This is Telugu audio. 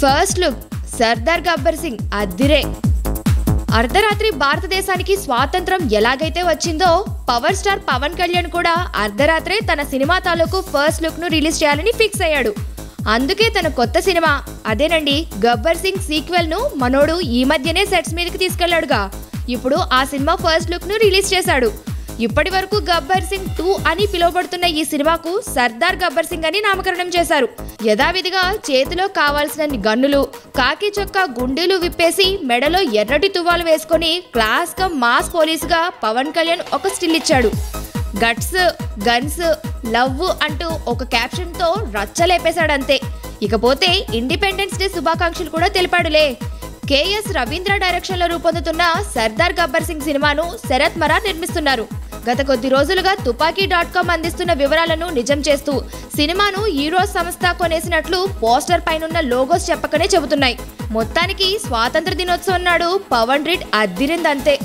ఫస్ట్ లుక్ సర్దార్ గబ్బర్ సింగ్ అద్దిరే. అర్ధరాత్రి భారతదేశానికి స్వాతంత్రం ఎలాగైతే వచ్చిందో పవర్ స్టార్ పవన్ కళ్యాణ్ కూడా అర్ధరాత్రే తన సినిమా తాలూకు ఫస్ట్ లుక్ ను రిలీజ్ చేయాలని ఫిక్స్ అయ్యాడు. అందుకే తన కొత్త సినిమా అదేనండి గబ్బర్ సింగ్ సీక్వెల్ ను మనోడు ఈ మధ్యనే సెట్స్ మీదకి తీసుకెళ్లాడుగా. ఇప్పుడు ఆ సినిమా ఫస్ట్ లుక్ ను రిలీజ్ చేశాడు. ఇప్పటి వరకు గబ్బర్ సింగ్ 2 అని పిలువబడుతున్న ఈ సినిమాకు సర్దార్ గబ్బర్ సింగ్ అని నామకరణం చేశారు. యథావిధిగా చేతిలో కావాల్సిన గన్నులు, కాకి చొక్కా గుండీలు విప్పేసి మెడలో ఎర్రటి తువ్వాలు వేసుకొని క్లాస్ గా మాస్ పోలీసుగా పవన్ కళ్యాణ్ ఒక స్టిల్ ఇచ్చాడు. గట్స్, గన్స్, లవ్ అంటూ ఒక క్యాప్షన్ తో రచ్చలేపేశాడంతే. ఇకపోతే ఇండిపెండెన్స్ డే శుభాకాంక్షలు కూడా తెలిపాడులే. కేఎస్ రవీంద్ర డైరెక్షన్ లో రూపొందుతున్న సర్దార్ గబ్బర్ సింగ్ సినిమాను శరత్ మరార్ నిర్మిస్తున్నారు. గత కొద్ది రోజులుగా తుపాకీ.com అందిస్తున్న వివరాలను నిజం చేస్తూ సినిమాను హీరోస్ సంస్థ కొనేసినట్లు పోస్టర్ పైనున్న లోగోస్ చెప్పకనే చెబుతున్నాయి. మొత్తానికి స్వాతంత్ర దినోత్సవం నాడు పవన్ రీడ్ అద్దిరిందంతే.